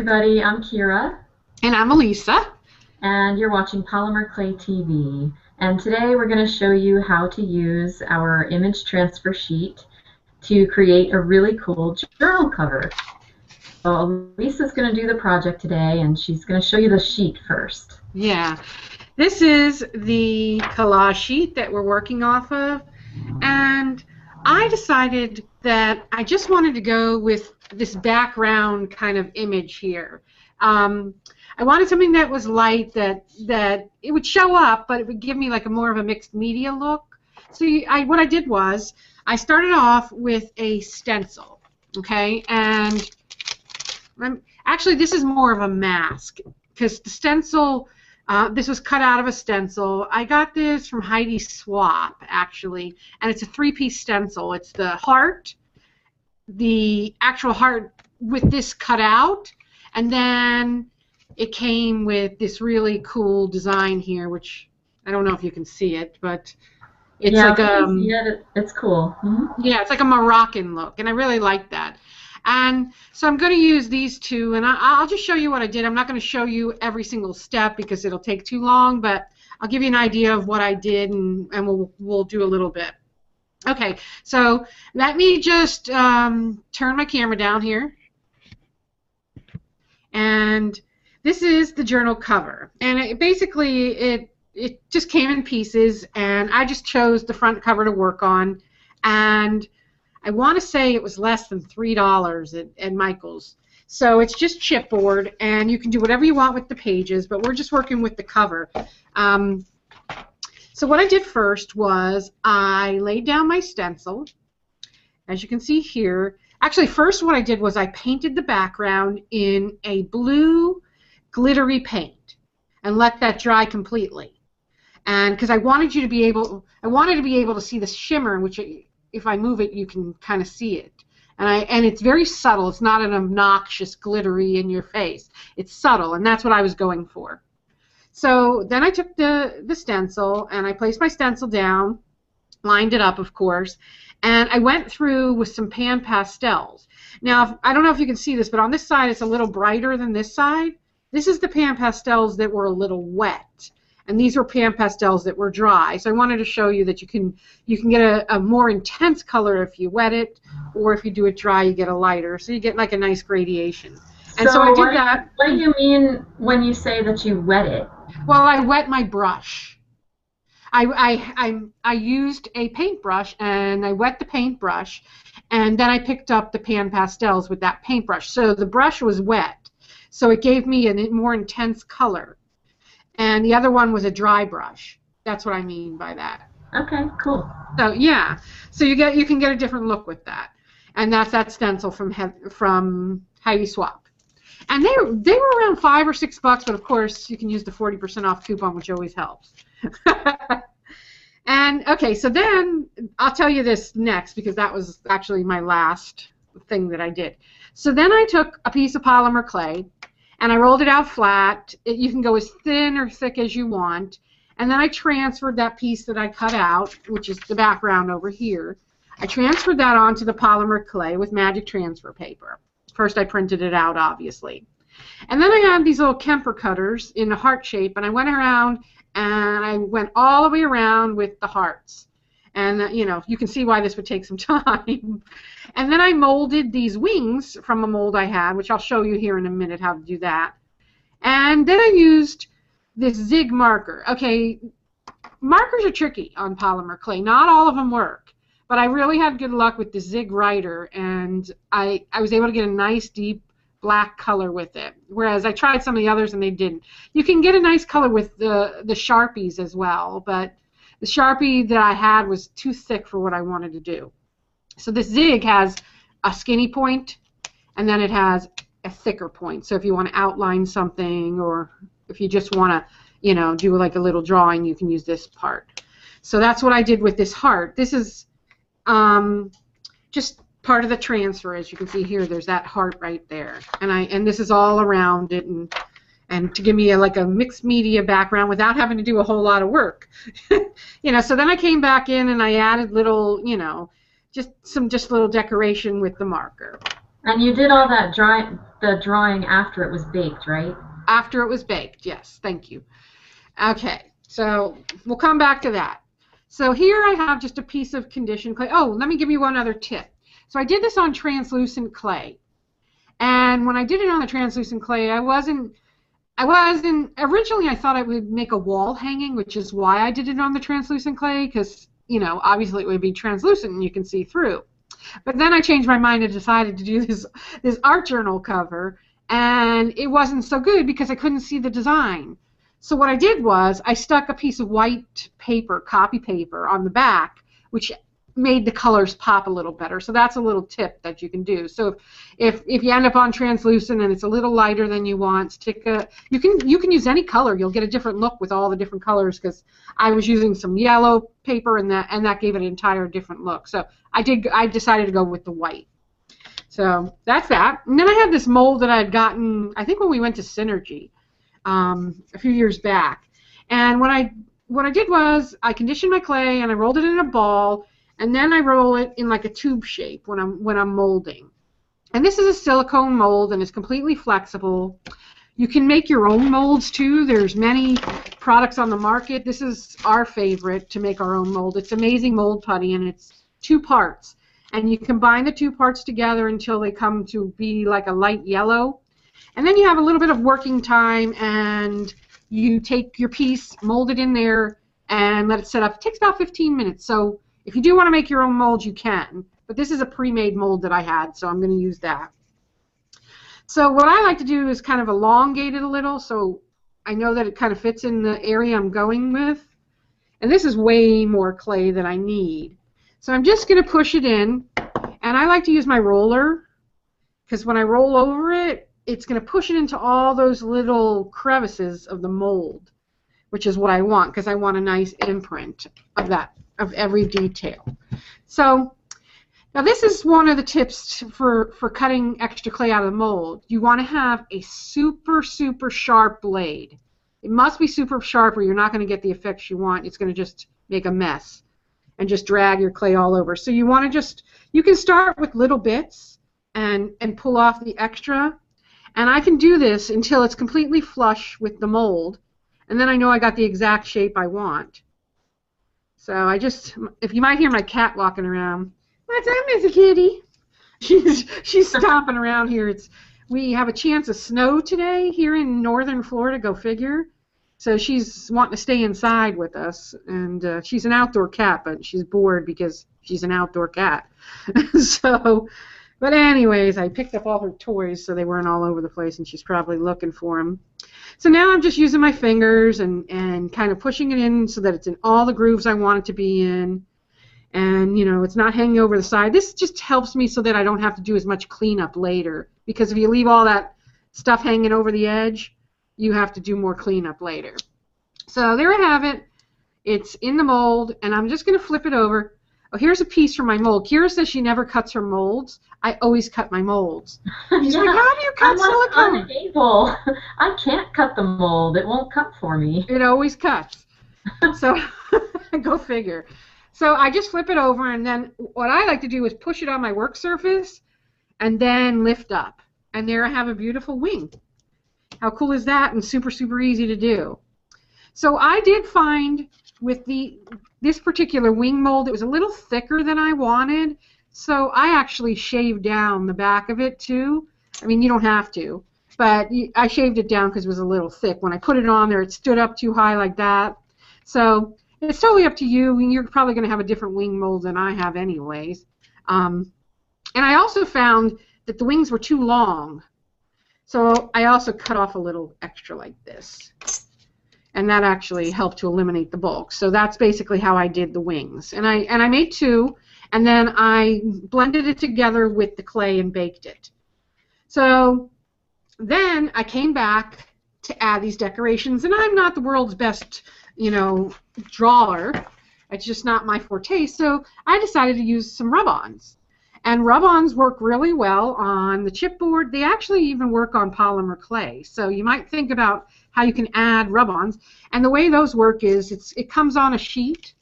everybody, I'm Kira, And I'm Elisa. and you're watching Polymer Clay TV. And today we're going to show you how to use our image transfer sheet to create a really cool journal cover. So Elisa's going to do the project today, and she's going to show you the sheet first. Yeah, this is the collage sheet that we're working off of, and I decided that I just wanted to go with this background kind of image here. I wanted something that was light, that it would show up, but it would give me like a more of a mixed media look. So what I did was I started off with a stencil, okay, and actually this is more of a mask because the stencil. This was cut out of a stencil. I got this from Heidi Swap, actually, and it's a three-piece stencil. It's the heart, the actual heart with this cut out, and then it came with this really cool design here, which I don't know if you can see it, but it's Yeah, like we can see it. It's cool. yeah, it's like a Moroccan look, and I really like that. And so I'm going to use these two, and I'll just show you what I did. I'm not going to show you every single step because it'll take too long, but I'll give you an idea of what I did, and we'll do a little bit. Okay, so let me just turn my camera down here. And this is the journal cover. And it just came in pieces, and I just chose the front cover to work on. And I want to say it was less than $3 at Michael's. So it's just chipboard, and you can do whatever you want with the pages, but we're just working with the cover. So what I did first was I laid down my stencil, as you can see here. Actually, first what I did was I painted the background in a blue glittery paint and let that dry completely. And because I wanted to be able to see the shimmer, which if I move it, you can kind of see it. And it's very subtle. It's not an obnoxious glittery in your face. It's subtle, and that's what I was going for. So then I took the stencil, and I placed my stencil down, lined it up, of course, and I went through with some pan pastels. Now, I don't know if you can see this, but on this side it's a little brighter than this side. This is the pan pastels that were a little wet. And these were pan pastels that were dry. So I wanted to show you that you can get a more intense color if you wet it, or if you do it dry, you get a lighter. So you get like a nice gradation. And so I did that. What do you mean when you say that you wet it? Well, I wet my brush. I used a paintbrush, and I wet the paintbrush, and then I picked up the pan pastels with that paintbrush. So the brush was wet, so it gave me a more intense color. And the other one was a dry brush. That's what I mean by that. Okay, cool. So yeah, so you can get a different look with that, and that's that stencil from Heidi Swap. And they were around $5 or $6, but of course you can use the 40% off coupon, which always helps. And okay, so then I'll tell you this next because that was actually my last thing that I did. So then I took a piece of polymer clay, and I rolled it out flat. You can go as thin or thick as you want. And then I transferred that piece that I cut out, which is the background over here. I transferred that onto the polymer clay with magic transfer paper. First I printed it out, obviously. And then I had these little Kemper cutters in a heart shape, and I went around and I went all the way around with the hearts. And, you know, you can see why this would take some time. And then I molded these wings from a mold I had, which I'll show you here in a minute how to do that. And then I used this zig marker. Okay, markers are tricky on polymer clay. Not all of them work. But I really had good luck with the zig writer, and I was able to get a nice deep black color with it, whereas I tried some of the others and they didn't. You can get a nice color with the Sharpies as well, but the Sharpie that I had was too thick for what I wanted to do. So this zig has a skinny point, and then it has a thicker point. So if you want to outline something, or if you just want to, you know, do like a little drawing, you can use this part. So that's what I did with this heart. This is just part of the transfer. As you can see here, there's that heart right there, and this is all around it, and to give me like a mixed media background without having to do a whole lot of work. You know, so then I came back in and I added little, you know, just little decoration with the marker. And you did all that the drawing after it was baked, right? After it was baked, yes, thank you. Okay, so we'll come back to that. So here I have just a piece of conditioned clay. Oh, let me give you one other tip. So I did this on translucent clay. And when I did it on the translucent clay, originally I thought I would make a wall hanging, which is why I did it on the translucent clay, because, you know, obviously it would be translucent and you can see through. But then I changed my mind and decided to do this art journal cover, and it wasn't so good because I couldn't see the design. So what I did was I stuck a piece of white paper, copy paper, on the back, which made the colors pop a little better. So that's a little tip that you can do. So if you end up on translucent and it's a little lighter than you want, you can use any color. You'll get a different look with all the different colors, because I was using some yellow paper and that gave it an entire different look. So I decided to go with the white. So that's that. And then I had this mold that I had gotten, I think when we went to Synergy a few years back. And what I did was I conditioned my clay and I rolled it in a ball, and then I roll it in like a tube shape when I'm molding. And this is a silicone mold and it's completely flexible. You can make your own molds too. There's many products on the market. This is our favorite to make our own mold. It's Amazing Mold Putty, and it's 2 parts. And you combine the 2 parts together until they come to be like a light yellow. And then you have a little bit of working time, and you take your piece, mold it in there, and let it set up. It takes about 15 minutes. So if you do want to make your own mold, you can. But this is a pre-made mold that I had, so I'm going to use that. So what I like to do is kind of elongate it a little, so I know that it kind of fits in the area I'm going with. And this is way more clay than I need. So I'm just going to push it in, and I like to use my roller, because when I roll over it, it's going to push it into all those little crevices of the mold, which is what I want, because I want a nice imprint of every detail. So now this is one of the tips for cutting extra clay out of the mold. You want to have a super, super sharp blade. It must be super sharp or you're not going to get the effects you want. It's going to just make a mess and just drag your clay all over. So you want to you can start with little bits and pull off the extra. And I can do this until it's completely flush with the mold. And then I know I got the exact shape I want. So if you might hear my cat walking around, what's up, Missy Kitty? She's stomping around here. We have a chance of snow today here in northern Florida, go figure. So she's wanting to stay inside with us, and she's an outdoor cat, but she's bored because she's an outdoor cat. But anyways, I picked up all her toys so they weren't all over the place, and she's probably looking for them. So now I'm just using my fingers and kind of pushing it in so that it's in all the grooves I want it to be in. And, you know, it's not hanging over the side. This just helps me so that I don't have to do as much cleanup later. Because if you leave all that stuff hanging over the edge, you have to do more cleanup later. So there I have it. It's in the mold, and I'm just going to flip it over. Oh, here's a piece from my mold. Kira says she never cuts her molds. I always cut my molds. She's like, how do you cut silicone? I'm unable. I can't cut the mold. It won't cut for me. It always cuts. So go figure. So I just flip it over, and then what I like to do is push it on my work surface and then lift up. And there I have a beautiful wing. How cool is that? And super, super easy to do. So I did find with this particular wing mold, it was a little thicker than I wanted. So I actually shaved down the back of it too. I mean, you don't have to, but I shaved it down because it was a little thick. When I put it on there, it stood up too high like that. So it's totally up to you. You're probably going to have a different wing mold than I have anyways. And I also found that the wings were too long. So I also cut off a little extra like this. And that actually helped to eliminate the bulk. So that's basically how I did the wings. And I made 2, and then I blended it together with the clay and baked it. So then I came back to add these decorations, and I'm not the world's best, drawer. It's just not my forte. So I decided to use some rub-ons. And rub-ons work really well on the chipboard. They actually even work on polymer clay. So you might think about how you can add rub-ons. And the way those work is it comes on a sheet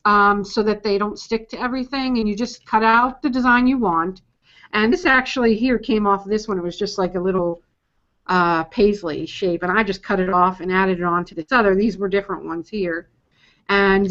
so that they don't stick to everything, and you just cut out the design you want. And this actually here came off this one. It was just like a little paisley shape, and I just cut it off and added it onto this other. These were different ones here. And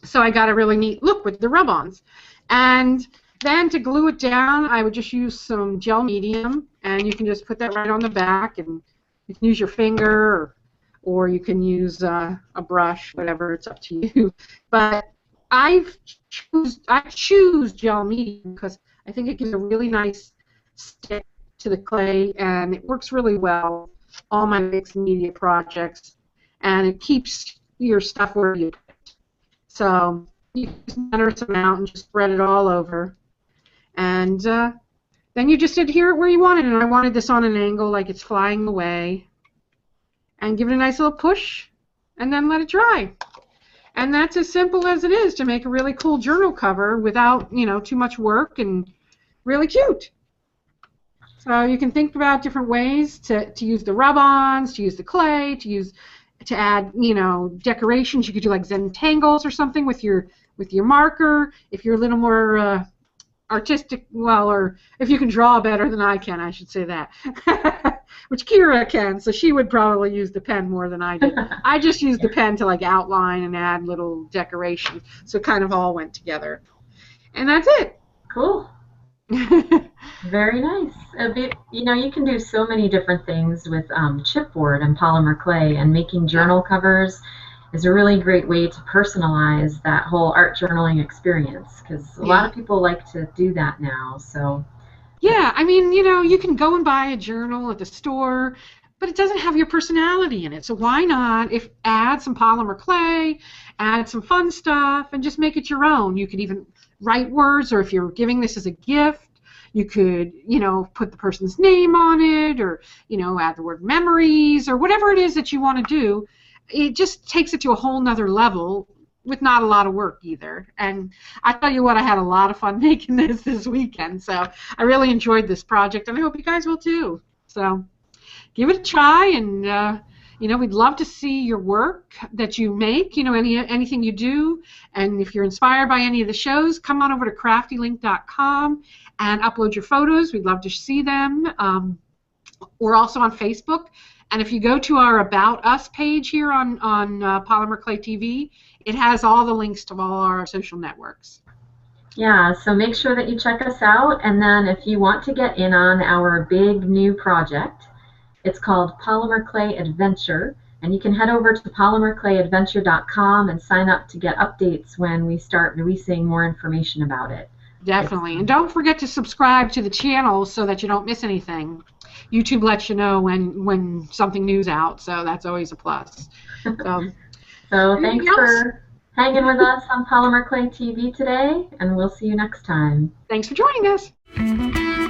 so I got a really neat look with the rub-ons. And then to glue it down, I would just use some gel medium, and you can just put that right on the back, and you can use your finger, or you can use a brush, whatever, it's up to you. But I choose gel medium because I think it gives a really nice stick to the clay, and it works really well all my mixed media projects, and it keeps your stuff where you put it. So you just center some out and just spread it all over, and then you just adhere it where you want it. And I wanted this on an angle like it's flying away, and give it a nice little push, and then let it dry. And that's as simple as it is to make a really cool journal cover without, too much work, and really cute. So you can think about different ways to use the rub-ons, to use the clay, to add, decorations. You could do like Zentangles or something with your marker. If you're a little more artistic, or if you can draw better than I can, I should say that. Which Kira can, so she would probably use the pen more than I did. I just used the pen to like outline and add little decorations, so it kind of all went together. And that's it. Cool. Very nice. You can do so many different things with chipboard and polymer clay, and making journal covers is a really great way to personalize that whole art journaling experience, because a lot of people like to do that now. So. Yeah, I mean, you can go and buy a journal at the store, but it doesn't have your personality in it. So why not add some polymer clay, add some fun stuff, and just make it your own. You could even write words, or if you're giving this as a gift, you could, put the person's name on it, or, add the word memories, or whatever it is that you want to do. It just takes it to a whole nother level with not a lot of work either. And I tell you what, I had a lot of fun making this weekend. So I really enjoyed this project, and I hope you guys will too. So give it a try, and we'd love to see your work that you make, anything you do. And if you're inspired by any of the shows, come on over to craftylink.com and upload your photos. We'd love to see them. We're also on Facebook. And if you go to our About Us page here on Polymer Clay TV, it has all the links to all our social networks. Yeah, so make sure that you check us out. And then if you want to get in on our big new project, it's called Polymer Clay Adventure. And you can head over to polymerclayadventure.com and sign up to get updates when we start releasing more information about it. Definitely. And don't forget to subscribe to the channel so that you don't miss anything. YouTube lets you know when something new's out, so that's always a plus. So thanks for hanging with us on Polymer Clay TV today, and we'll see you next time. Thanks for joining us.